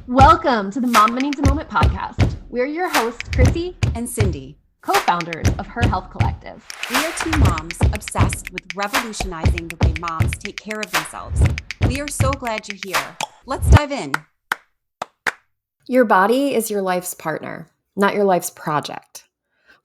Welcome to the Mom Needs a Moment podcast. We're your hosts, Chrissy and Cindy, co-founders of Her Health Collective. We are two moms obsessed with revolutionizing the way moms take care of themselves. We are so glad you're here. Let's dive in. Your body is your life's partner, not your life's project.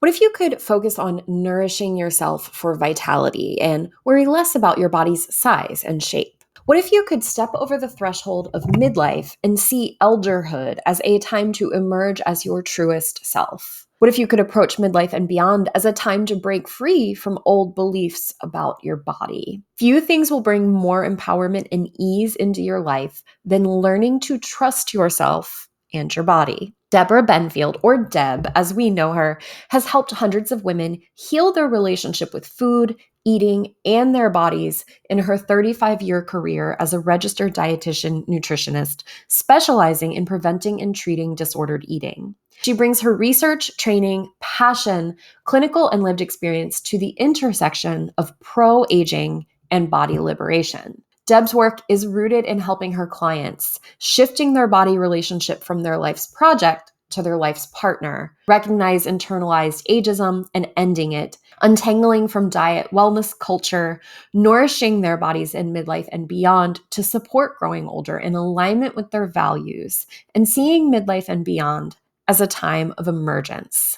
What if you could focus on nourishing yourself for vitality and worry less about your body's size and shape? What if you could step over the threshold of midlife and see elderhood as a time to emerge as your truest self? What if you could approach midlife and beyond as a time to break free from old beliefs about your body? Few things will bring more empowerment and ease into your life than learning to trust yourself and your body. Debra Benfield, or Deb as we know her, has helped hundreds of women heal their relationship with food, eating, and their bodies in her 35-year career as a registered dietitian nutritionist, specializing in preventing and treating disordered eating. She brings her research, training, passion, clinical and lived experience to the intersection of pro-aging and body liberation. Deb's work is rooted in helping her clients, shifting their body relationship from their life's project to their life's partner, recognize internalized ageism and ending it, untangling from diet wellness culture, nourishing their bodies in midlife and beyond to support growing older in alignment with their values, and seeing midlife and beyond as a time of emergence.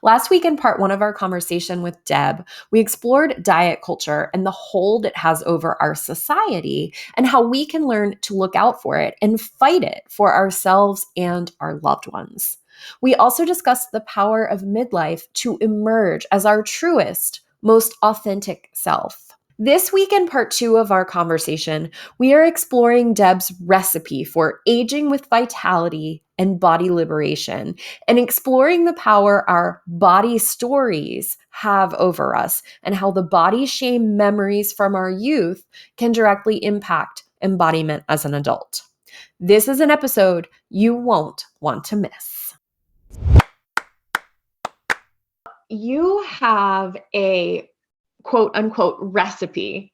Last week in part one of our conversation with Deb, we explored diet culture and the hold it has over our society and how we can learn to look out for it and fight it for ourselves and our loved ones. We also discussed the power of midlife to emerge as our truest, most authentic self. This week in part two of our conversation, we are exploring Deb's recipe for aging with vitality and body liberation, and exploring the power our body stories have over us and how the body shame memories from our youth can directly impact embodiment as an adult. This is an episode you won't want to miss. You have a quote unquote recipe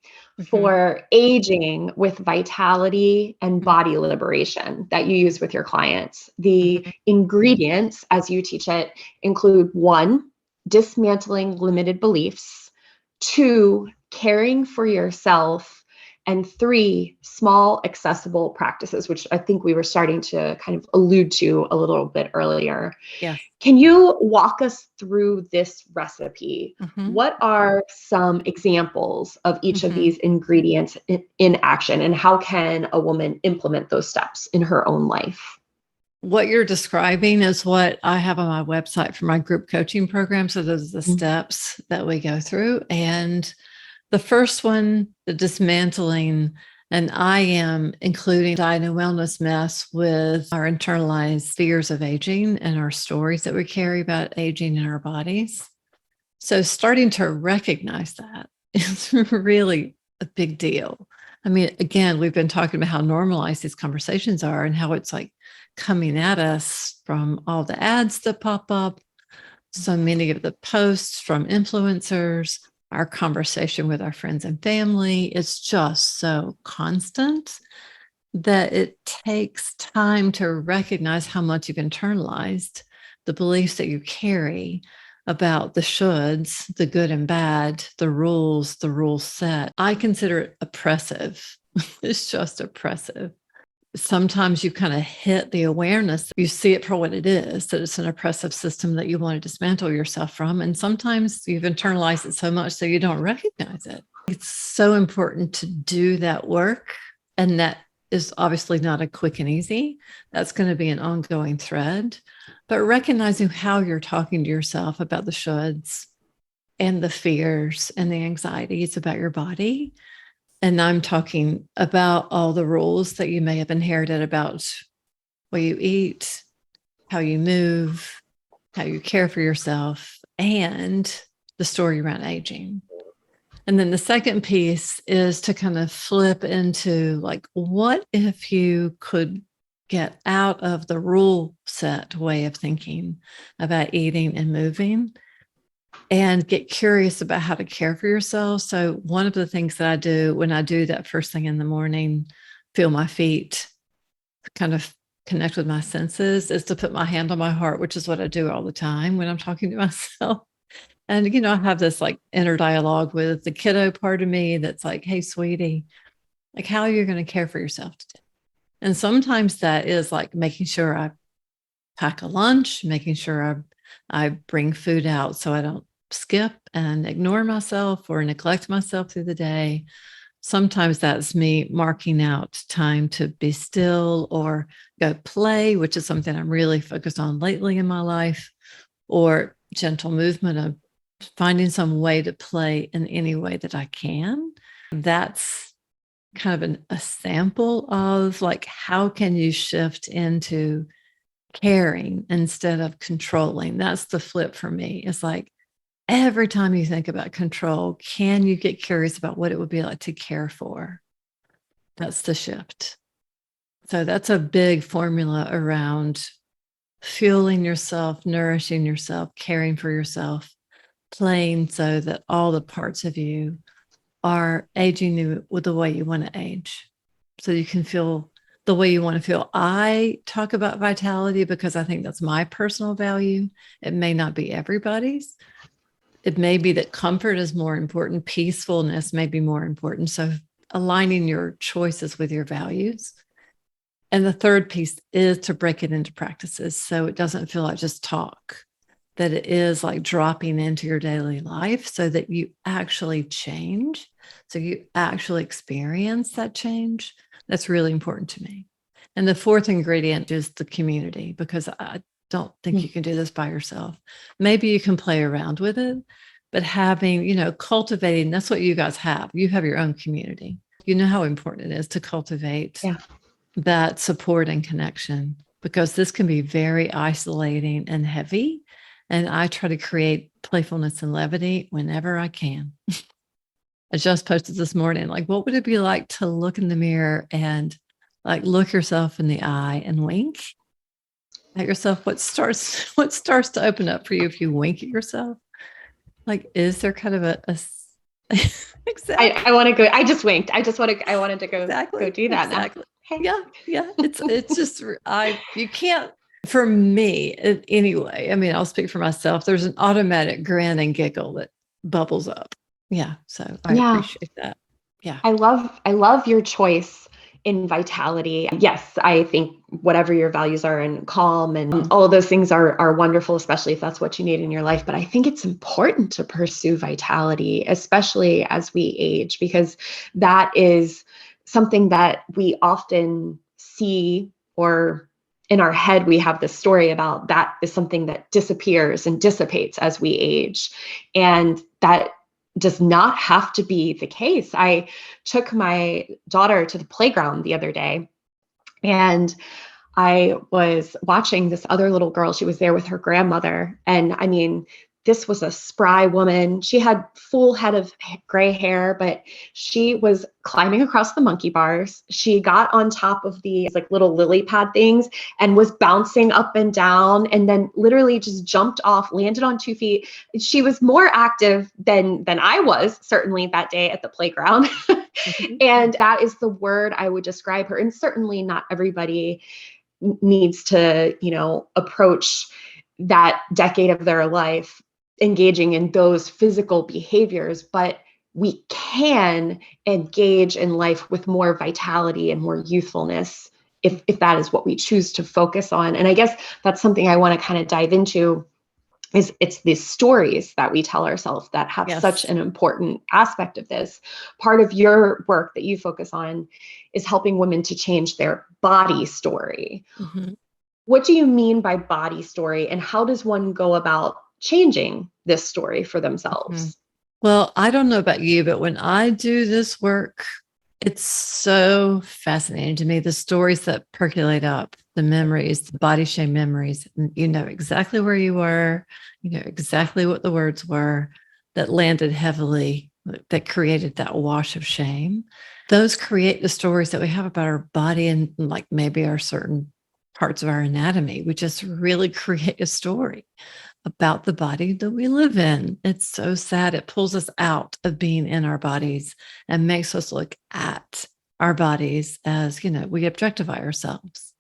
for aging with vitality and body liberation that you use with your clients. The ingredients, as you teach it, include 1, dismantling limited beliefs, 2, caring for yourself, and 3, small, accessible practices, which I think we were starting to kind of allude to a little bit earlier. Yeah. Can you walk us through this recipe? What are some examples of each of these ingredients in action, and how can a woman implement those steps in her own life? What you're describing is what I have on my website for my group coaching program. So those are the steps that we go through. And the first one, the dismantling, and I am including diet and wellness mess with our internalized fears of aging and our stories that we carry about aging in our bodies. So starting to recognize that is really a big deal. I mean, again, we've been talking about how normalized these conversations are and how it's like coming at us from all the ads that pop up, so many of the posts from influencers, our conversation with our friends and family. It's just so constant that it takes time to recognize how much you've internalized the beliefs that you carry about the shoulds, the good and bad, the rules set. I consider it oppressive. It's just oppressive. Sometimes you kind of hit the awareness, you see it for what it is, that it's an oppressive system that you want to dismantle yourself from. And sometimes you've internalized it so much so you don't recognize it. It's so important to do that work. And that is obviously not a quick and easy. That's going to be an ongoing thread. But recognizing how you're talking to yourself about the shoulds and the fears and the anxieties about your body. And I'm talking about all the rules that you may have inherited about what you eat, how you move, how you care for yourself, and the story around aging. And then the second piece is to kind of flip into like, what if you could get out of the rule set way of thinking about eating and moving and get curious about how to care for yourself. So one of the things that I do when I do that first thing in the morning, feel my feet, kind of connect with my senses is to put my hand on my heart, which is what I do all the time when I'm talking to myself. And, I have this like inner dialogue with the kiddo part of me that's like, hey, sweetie, like, how are you going to care for yourself today? And sometimes that is like making sure I pack a lunch, making sure I bring food out so I don't skip and ignore myself or neglect myself through the day. Sometimes that's me marking out time to be still or go play, which is something I'm really focused on lately in my life, or gentle movement of finding some way to play in any way that I can. That's kind of a sample of like, how can you shift into caring instead of controlling? That's the flip for me. It's like, every time you think about control, can you get curious about what it would be like to care for? That's the shift. So that's a big formula around fueling yourself, nourishing yourself, caring for yourself, playing so that all the parts of you are aging you with the way you want to age. So you can feel the way you want to feel. I talk about vitality because I think that's my personal value. It may not be everybody's. It may be that comfort is more important. Peacefulness may be more important. So aligning your choices with your values. And the third piece is to break it into practices. So it doesn't feel like just talk, that it is like dropping into your daily life so that you actually change. So you actually experience that change. That's really important to me. And the fourth ingredient is the community, because I don't think you can do this by yourself. Maybe you can play around with it, but having, cultivating, that's what you guys have. You have your own community. You know how important it is to cultivate that support and connection, because this can be very isolating and heavy. And I try to create playfulness and levity whenever I can. I just posted this morning, like, what would it be like to look in the mirror and like look yourself in the eye and wink at yourself? What starts to open up for you if you wink at yourself? Like, is there kind of a exactly. I want to go. I just winked. I wanted to go do that now. Hey. Yeah. It's just, you can't, for me anyway, I mean, I'll speak for myself. There's an automatic grin and giggle that bubbles up. Yeah. So I appreciate that. Yeah. I love your choice in vitality. Yes, I think whatever your values are and calm and all of those things are wonderful, especially if that's what you need in your life. But I think it's important to pursue vitality, especially as we age, because that is something that we often see, or in our head, we have this story about that is something that disappears and dissipates as we age. And that does not have to be the case. I took my daughter to the playground the other day, and I was watching this other little girl. She was there with her grandmother. And I mean, this was a spry woman. She had full head of gray hair, but she was climbing across the monkey bars. She got on top of these like little lily pad things and was bouncing up and down, and then literally just jumped off, landed on 2 feet. She was more active than I was, certainly that day at the playground. And that is the word I would describe her. And certainly not everybody needs to, approach that decade of their life engaging in those physical behaviors, but we can engage in life with more vitality and more youthfulness if that is what we choose to focus on. And I guess that's something I want to kind of dive into, is it's these stories that we tell ourselves that have such an important aspect of this. Part of your work that you focus on is helping women to change their body story. What do you mean by body story, and how does one go about changing this story for themselves? Well, I don't know about you, but when I do this work, it's so fascinating to me, the stories that percolate up, the memories, the body shame memories. And you know exactly where you were, you know exactly what the words were that landed heavily, that created that wash of shame. Those create the stories that we have about our body and like maybe our certain parts of our anatomy. We just really create a story about the body that we live in. It's so sad. It pulls us out of being in our bodies and makes us look at our bodies as, we objectify ourselves.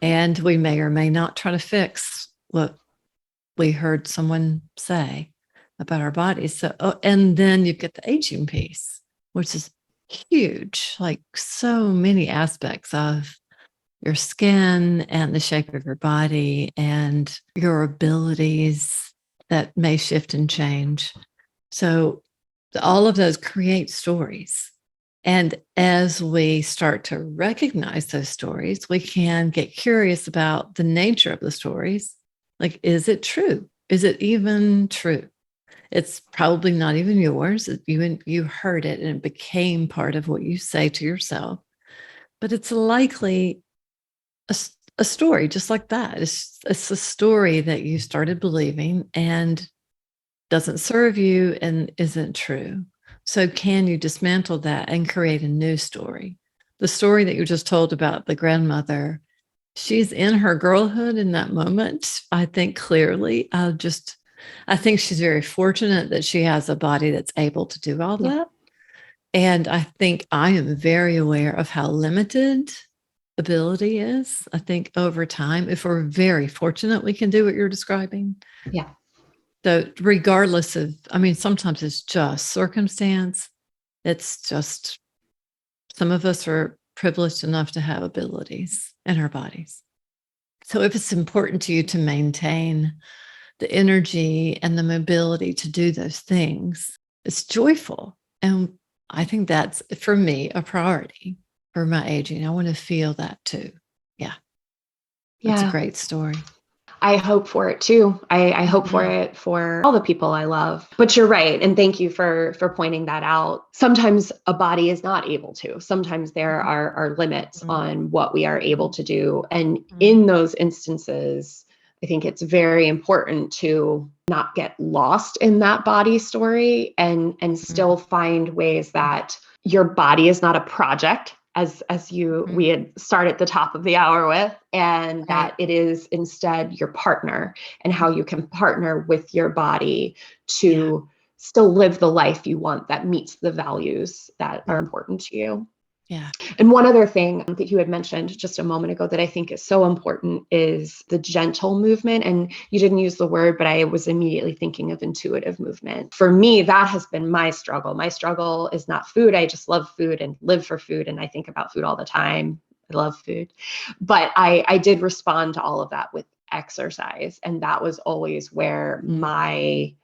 And we may or may not try to fix what we heard someone say about our bodies. So, and then you get the aging piece, which is huge, like so many aspects of your skin and the shape of your body and your abilities that may shift and change. So all of those create stories. And as we start to recognize those stories, we can get curious about the nature of the stories. Like, is it true? Is it even true? It's probably not even yours. You heard it and it became part of what you say to yourself. But it's likely a story just like that. It's a story that you started believing and doesn't serve you and isn't true. So can you dismantle that and create a new story? The story that you just told about the grandmother, she's in her girlhood in that moment, I think clearly. I think she's very fortunate that she has a body that's able to do all that. And I think I am very aware of how limited ability is. I think over time, if we're very fortunate, we can do what you're describing. Yeah. So regardless of, sometimes it's just circumstance. It's just some of us are privileged enough to have abilities in our bodies. So if it's important to you to maintain the energy and the mobility to do those things, it's joyful. And I think that's, for me, a priority for my aging. I want to feel that too. Yeah. That's a great story. I hope for it too. I hope for it for all the people I love. But you're right. And thank you for pointing that out. Sometimes a body is not able to. Sometimes there are limits on what we are able to do. And in those instances, I think it's very important to not get lost in that body story and still find ways that your body is not a project, as we had started at the top of the hour with, and that it is instead your partner, and how you can partner with your body to still live the life you want that meets the values that are important to you. Yeah. And one other thing that you had mentioned just a moment ago that I think is so important is the gentle movement. And you didn't use the word, but I was immediately thinking of intuitive movement. For me, that has been my struggle. My struggle is not food. I just love food and live for food. And I think about food all the time. I love food. But I did respond to all of that with exercise. And that was always where my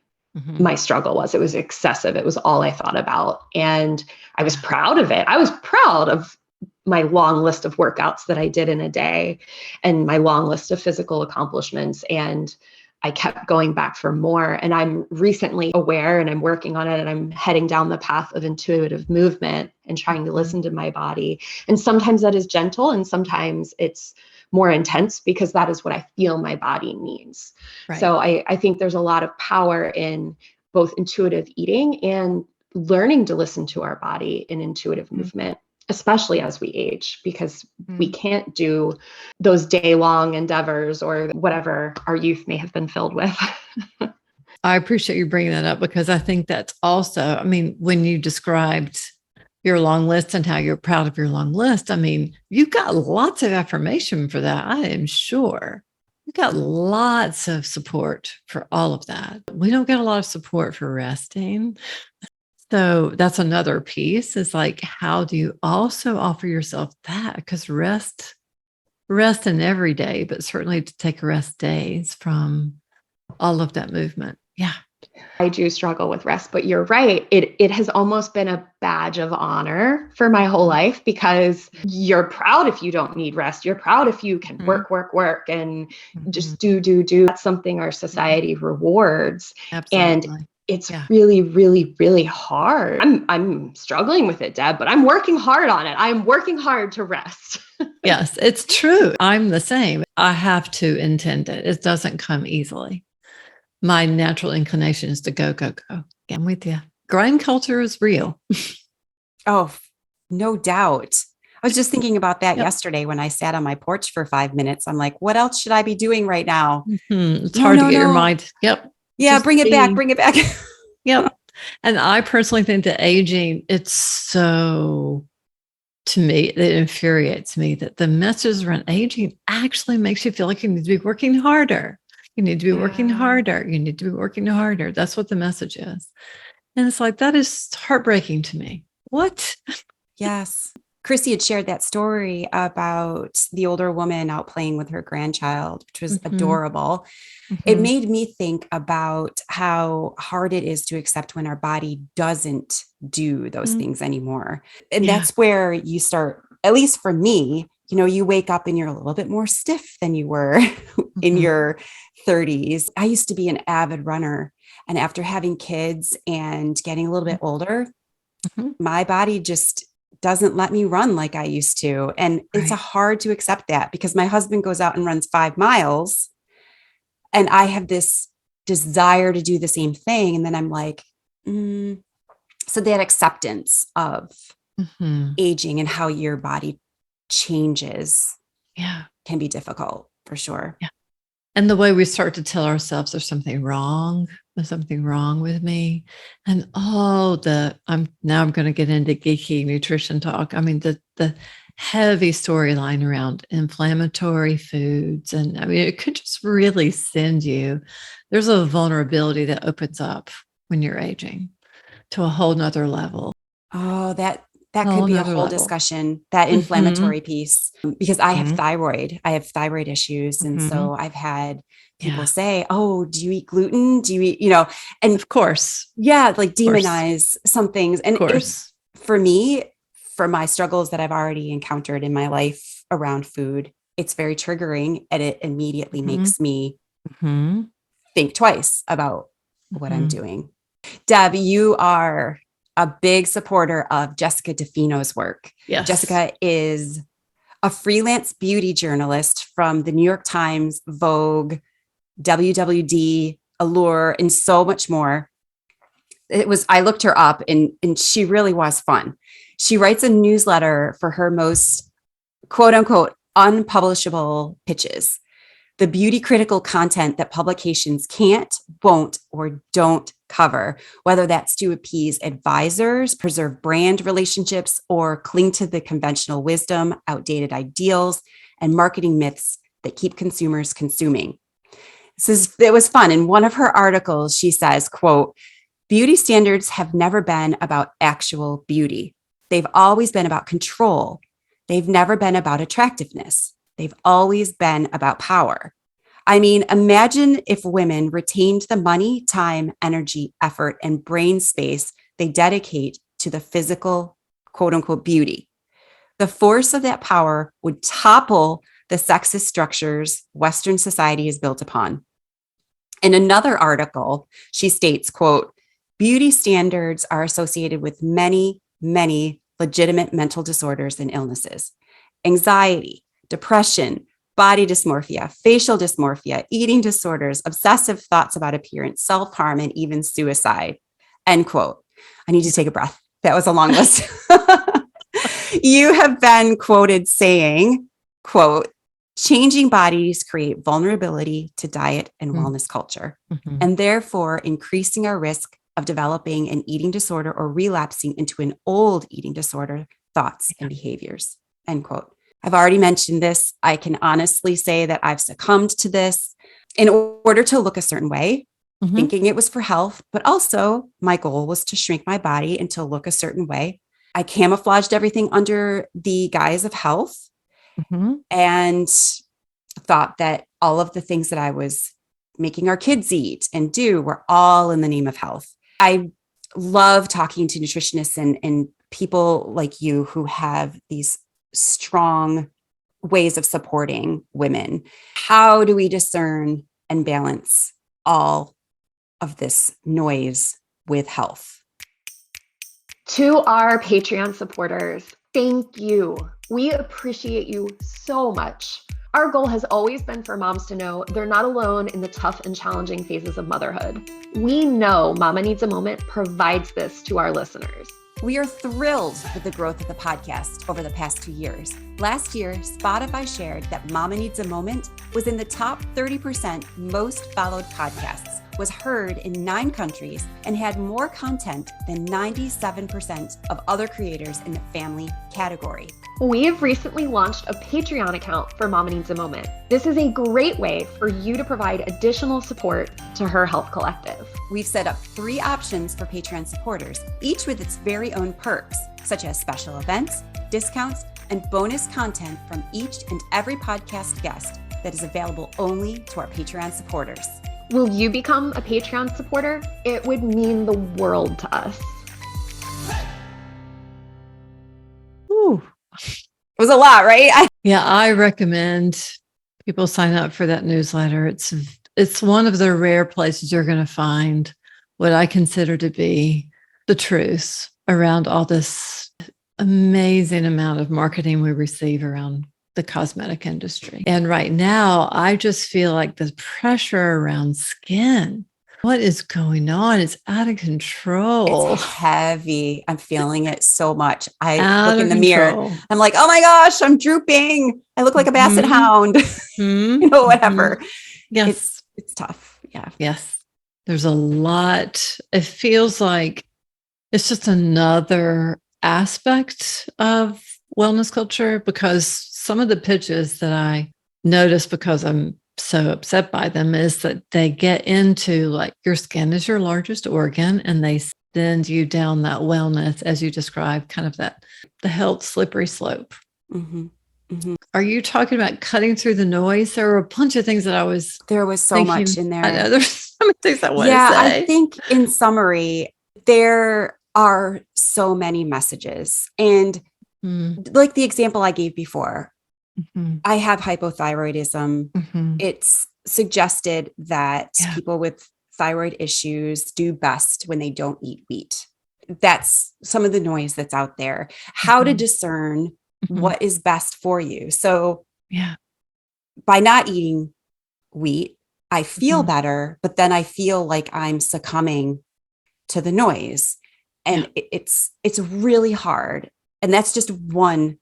struggle was. It was excessive. It was all I thought about. And I was proud of it. I was proud of my long list of workouts that I did in a day and my long list of physical accomplishments. And I kept going back for more. And I'm recently aware and I'm working on it and I'm heading down the path of intuitive movement and trying to listen to my body. And sometimes that is gentle and sometimes it's more intense because that is what I feel my body needs. Right. So I think there's a lot of power in both intuitive eating and learning to listen to our body in intuitive movement, especially as we age, because we can't do those day-long endeavors or whatever our youth may have been filled with. I appreciate you bringing that up because I think that's also, when you described your long list and how you're proud of your long list, you've got lots of affirmation for that. I am sure you've got lots of support for all of that. We don't get a lot of support for resting. So that's another piece is like, how do you also offer yourself that? Because rest in every day, but certainly to take rest days from all of that movement. Yeah. I do struggle with rest, but you're right. It has almost been a badge of honor for my whole life because you're proud if you don't need rest. You're proud if you can work and just do. That's something our society rewards. Absolutely. And it's really, really, really hard. I'm struggling with it, Deb, but I'm working hard on it. I'm working hard to rest. Yes, it's true. I'm the same. I have to intend it. It doesn't come easily. My natural inclination is to go. I'm with you. Grind culture is real. Oh, no doubt. I was just thinking about that yesterday when I sat on my porch for 5 minutes. I'm like, what else should I be doing right now? It's hard to get your mind. Yep. Yeah. Just bring it back. Yep. And I personally think that aging, it's so to me, it infuriates me that the message around aging actually makes you feel like you need to be working harder. You need to be working harder. You need to be working harder. That's what the message is. And it's like, that is heartbreaking to me. What? Yes. Chrissy had shared that story about the older woman out playing with her grandchild, which was adorable. It made me think about how hard it is to accept when our body doesn't do those things anymore. And that's where you start, at least for me, you wake up and you're a little bit more stiff than you were in your 30s. I used to be an avid runner. And after having kids and getting a little bit older, my body just doesn't let me run like I used to. And it's hard to accept that because my husband goes out and runs 5 miles and I have this desire to do the same thing. And then I'm like, so that acceptance of aging and how your body changes can be difficult for sure. Yeah. And the way we start to tell ourselves there's something wrong with me. And I'm going to get into geeky nutrition talk. I mean, the heavy storyline around inflammatory foods. And I mean, it could just really send you, there's a vulnerability that opens up when you're aging to a whole nother level. Oh, that could be a whole discussion, that inflammatory piece, because I have thyroid issues. And so I've had people say, oh, do you eat gluten? Do you eat, and of course, like demonize some things. And for me, for my struggles that I've already encountered in my life around food, it's very triggering and it immediately makes me think twice about what I'm doing. Deb, you are a big supporter of Jessica DeFino's work. Yes. Jessica is a freelance beauty journalist from the New York Times, Vogue, WWD, Allure, and so much more. I looked her up and she really was fun. She writes a newsletter for her most quote unquote unpublishable pitches, the beauty critical content that publications can't, won't, or don't cover, whether that's to appease advisors, preserve brand relationships, or cling to the conventional wisdom, outdated ideals, and marketing myths that keep consumers consuming. It was fun. In one of her articles, she says, quote, beauty standards have never been about actual beauty. They've always been about control. They've never been about attractiveness. They've always been about power. I mean, imagine if women retained the money, time, energy, effort, and brain space they dedicate to the physical, quote unquote, beauty. The force of that power would topple the sexist structures Western society is built upon. In another article, she states, quote, beauty standards are associated with many, many legitimate mental disorders and illnesses, anxiety, depression, body dysmorphia, facial dysmorphia, eating disorders, obsessive thoughts about appearance, self-harm, and even suicide, end quote. I need to take a breath. That was a long list. You have been quoted saying, quote, changing bodies create vulnerability to diet and wellness culture, and therefore increasing our risk of developing an eating disorder or relapsing into an old eating disorder, thoughts and behaviors, end quote. I've already mentioned this. I can honestly say that I've succumbed to this in order to look a certain way, thinking it was for health, but also my goal was to shrink my body and to look a certain way. I camouflaged everything under the guise of health and thought that all of the things that I was making our kids eat and do were all in the name of health. I love talking to nutritionists and people like you who have these strong ways of supporting women. How do we discern and balance all of this noise with health? To our Patreon supporters, thank you. We appreciate you so much. Our goal has always been for moms to know they're not alone in the tough and challenging phases of motherhood. We know Mama Needs a Moment provides this to our listeners. We are thrilled with the growth of the podcast over the past 2 years. Last year, Spotify shared that Mama Needs a Moment was in the top 30% most followed podcasts, was heard in 9 countries and had more content than 97% of other creators in the family category. We have recently launched a Patreon account for Mama Needs a Moment. This is a great way for you to provide additional support to Her Health Collective. We've set up 3 options for Patreon supporters, each with its very own perks, such as special events, discounts, and bonus content from each and every podcast guest that is available only to our Patreon supporters. Will you become a Patreon supporter? It would mean the world to us. Ooh. It was a lot, right? Yeah, I recommend people sign up for that newsletter. It's one of the rare places you're going to find what I consider to be the truth around all this amazing amount of marketing we receive around the cosmetic industry. And right now, I just feel like the pressure around skin. What is going on? It's out of control. It's heavy. I'm feeling it so much. I Out look in of the control. mirror. I'm like, oh my gosh, I'm drooping. I look like a basset hound, whatever. Yes. It's tough. Yeah. Yes. There's a lot. It feels like it's just another aspect of wellness culture, because some of the pitches that I notice, because I'm so upset by them, is that they get into like your skin is your largest organ, and they send you down that wellness, as you described, kind of the health slippery slope. Mm-hmm. Mm-hmm. Are you talking about cutting through the noise? There were a bunch of things that I was There was so thinking, much in there. I know there's so many things I want to say. I think in summary, there are so many messages. And like the example I gave before, I have hypothyroidism. It's suggested that people with thyroid issues do best when they don't eat wheat. That's some of the noise that's out there. How to discern what is best for you. So by not eating wheat, I feel better, but then I feel like I'm succumbing to the noise. And it's really hard. And that's just one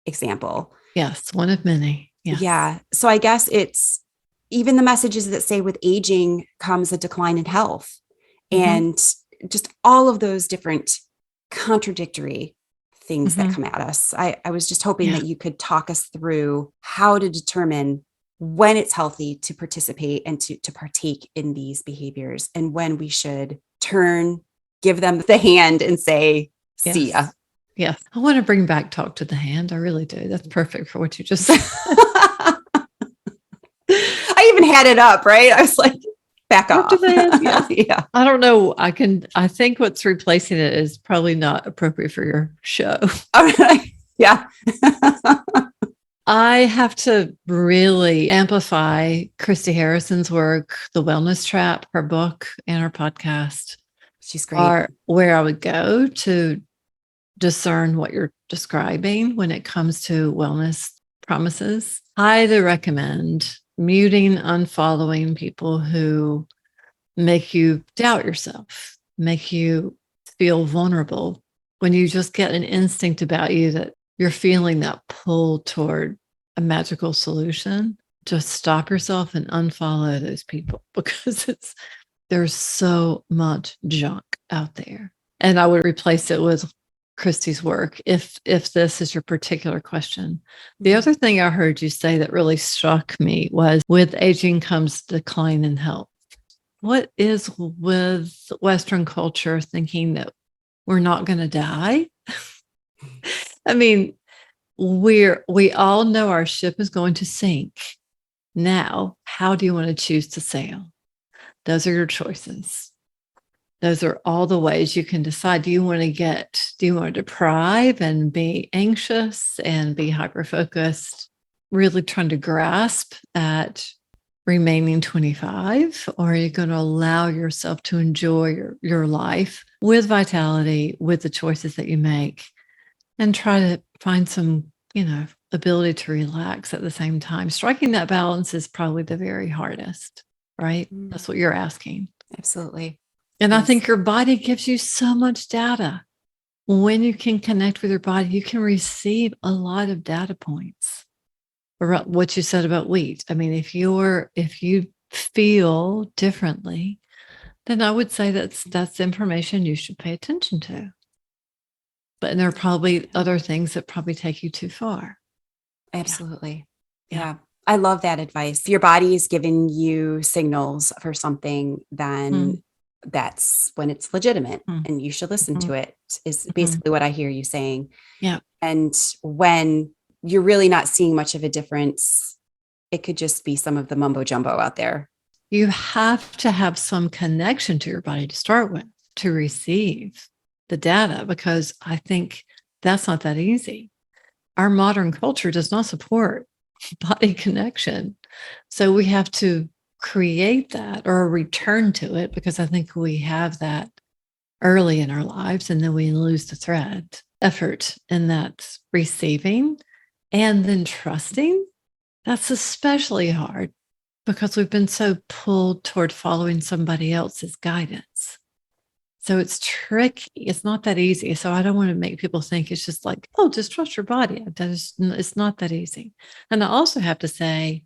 example. Yes, one of many. Yes. Yeah. So I guess it's even the messages that say with aging comes a decline in health, and just all of those different contradictory things that come at us. I was just hoping that you could talk us through how to determine when it's healthy to participate and to partake in these behaviors, and when we should give them the hand and say, see ya. Yes. I want to bring back talk to the hand. I really do. That's perfect for what you just said. I even had it up, right? I was like, back off. To the hand. Yeah. I don't know. I think what's replacing it is probably not appropriate for your show. All right. Yeah. I have to really amplify Christy Harrison's work, The Wellness Trap, her book and her podcast. She's great. Are where I would go to discern what you're describing when it comes to wellness promises. Highly recommend muting, unfollowing people who make you doubt yourself, make you feel vulnerable. When you just get an instinct about you that you're feeling that pull toward a magical solution, just stop yourself and unfollow those people, because there's so much junk out there. And I would replace it with Christy's work if this is your particular question. The other thing I heard you say that really struck me was, with aging comes decline in health. What is with Western culture thinking that we're not going to die? I mean, we all know our ship is going to sink. Now, how do you want to choose to sail? Those are your choices. Those are all the ways you can decide. Do you want to deprive and be anxious and be hyper-focused, really trying to grasp at remaining 25? Or are you going to allow yourself to enjoy your life with vitality, with the choices that you make, and try to find some, ability to relax at the same time? Striking that balance is probably the very hardest, right? That's what you're asking. Absolutely. And yes. I think your body gives you so much data. When you can connect with your body, you can receive a lot of data points. About what you said about wheat. I mean, if you feel differently then I would say that's information you should pay attention to. But there are probably other things that probably take you too far. Absolutely. Yeah. Yeah. I love that advice. If your body is giving you signals for something, then that's when it's legitimate and you should listen to it, is basically what I hear you saying. Yeah. And when you're really not seeing much of a difference, it could just be some of the mumbo jumbo out there. You have to have some connection to your body to start with, to receive the data, because I think that's not that easy. Our modern culture does not support body connection. So we have to create that or return to it, because I think we have that early in our lives and then we lose the thread. Effort in that receiving and then trusting, that's especially hard because we've been so pulled toward following somebody else's guidance. So it's tricky. It's not that easy. So I don't want to make people think it's just like, oh, just trust your body. It's not that easy. And I also have to say,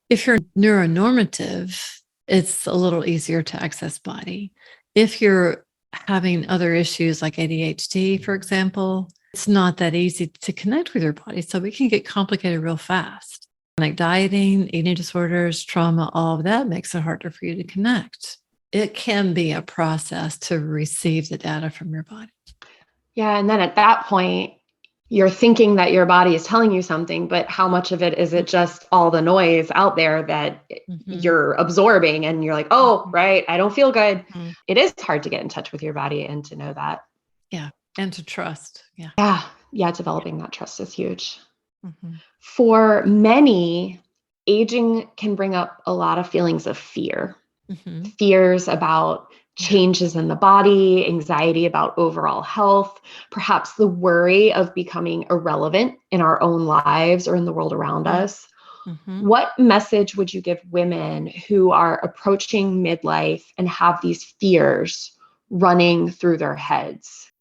if you're neuronormative, it's a little easier to access body. If you're having other issues like ADHD, for example, it's not that easy to connect with your body. So it can get complicated real fast. Like dieting, eating disorders, trauma, all of that makes it harder for you to connect. It can be a process to receive the data from your body. Yeah. And then at that point, you're thinking that your body is telling you something, but how much of it is it just all the noise out there that you're absorbing and you're like, oh, right, I don't feel good. It is hard to get in touch with your body and to know that. Yeah. And to trust. Yeah. Yeah. Developing that trust is huge. For many, aging can bring up a lot of feelings of fear. Fears about changes in the body, anxiety about overall health, perhaps the worry of becoming irrelevant in our own lives or in the world around us. What message would you give women who are approaching midlife and have these fears running through their heads?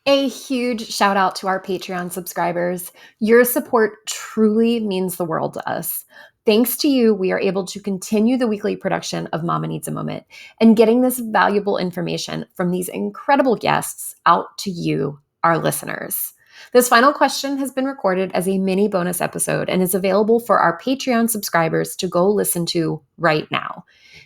A huge shout out to our Patreon subscribers. Your support truly means the world to us. Thanks to you, we are able to continue the weekly production of Mama Needs a Moment and getting this valuable information from these incredible guests out to you, our listeners. This final question has been recorded as a mini bonus episode and is available for our Patreon subscribers to go listen to right now.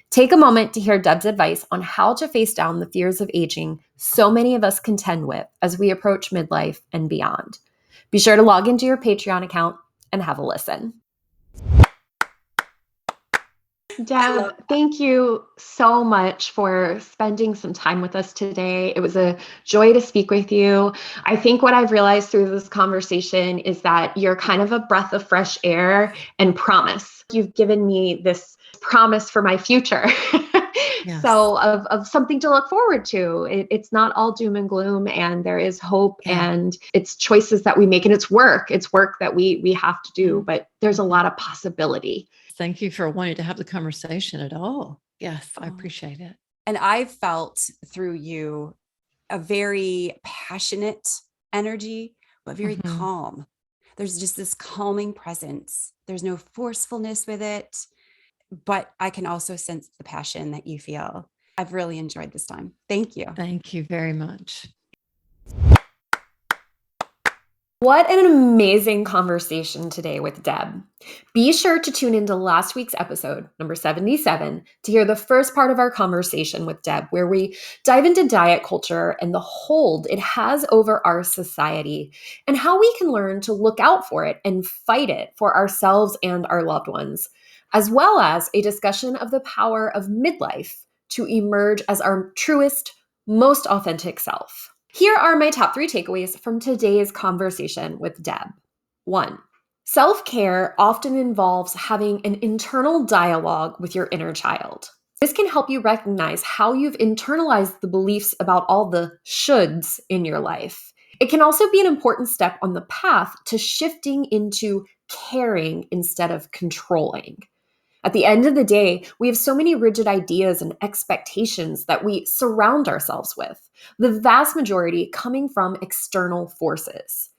Take a moment to hear Deb's advice on how to face down the fears of aging so many of us contend with as we approach midlife and beyond. Be sure to log into your Patreon account and have a listen. Deb, thank you so much for spending some time with us today. It was a joy to speak with you. I think what I've realized through this conversation is that you're kind of a breath of fresh air and promise. You've given me this promise for my future. Yes. So of something to look forward to. It's not all doom and gloom, and there is hope, and it's choices that we make, and it's work. It's work that we have to do, but there's a lot of possibility. Thank you for wanting to have the conversation at all. Yes, I appreciate it. And I've felt through you a very passionate energy, but very calm. There's just this calming presence. There's no forcefulness with it, but I can also sense the passion that you feel. I've really enjoyed this time. Thank you. Thank you very much. What an amazing conversation today with Deb. Be sure to tune into last week's episode, number 77, to hear the first part of our conversation with Deb, where we dive into diet culture and the hold it has over our society and how we can learn to look out for it and fight it for ourselves and our loved ones, as well as a discussion of the power of midlife to emerge as our truest, most authentic self. Here are my top 3 takeaways from today's conversation with Deb. 1. Self-care often involves having an internal dialogue with your inner child. This can help you recognize how you've internalized the beliefs about all the shoulds in your life. It can also be an important step on the path to shifting into caring instead of controlling. At the end of the day, we have so many rigid ideas and expectations that we surround ourselves with, the vast majority coming from external forces.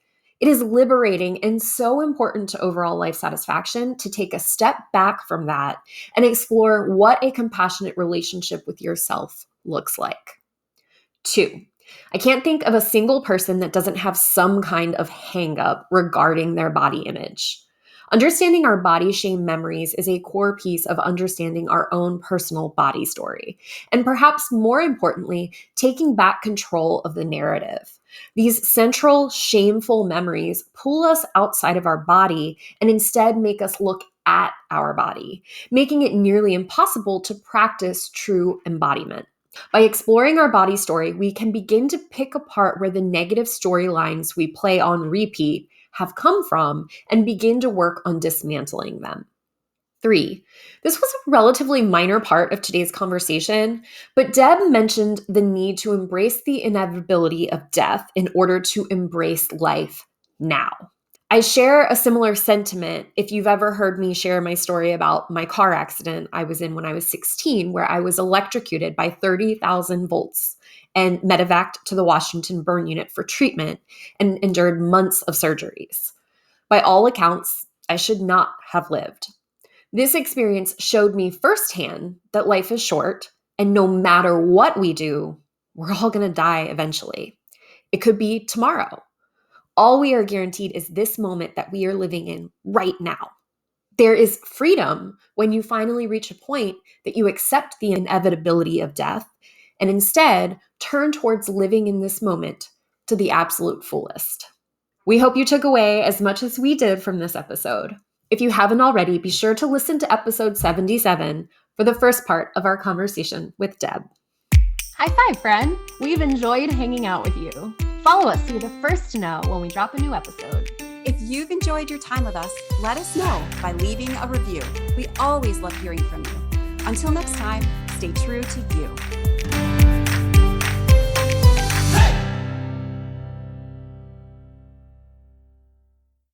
It is liberating and so important to overall life satisfaction to take a step back from that and explore what a compassionate relationship with yourself looks like. 2, I can't think of a single person that doesn't have some kind of hang-up regarding their body image. Understanding our body shame memories is a core piece of understanding our own personal body story, and perhaps more importantly, taking back control of the narrative. These central, shameful memories pull us outside of our body and instead make us look at our body, making it nearly impossible to practice true embodiment. By exploring our body story, we can begin to pick apart where the negative storylines we play on repeat have come from and begin to work on dismantling them. 3, this was a relatively minor part of today's conversation, but Deb mentioned the need to embrace the inevitability of death in order to embrace life now. I share a similar sentiment if you've ever heard me share my story about my car accident I was in when I was 16, where I was electrocuted by 30,000 volts and medevaced to the Washington burn unit for treatment and endured months of surgeries. By all accounts, I should not have lived. This experience showed me firsthand that life is short, and no matter what we do, we're all going to die eventually. It could be tomorrow. All we are guaranteed is this moment that we are living in right now. There is freedom when you finally reach a point that you accept the inevitability of death and instead turn towards living in this moment to the absolute fullest. We hope you took away as much as we did from this episode. If you haven't already, be sure to listen to episode 77 for the first part of our conversation with Deb. High five, friend. We've enjoyed hanging out with you. Follow us so you're the first to know when we drop a new episode. If you've enjoyed your time with us, let us know by leaving a review. We always love hearing from you. Until next time, stay true to you.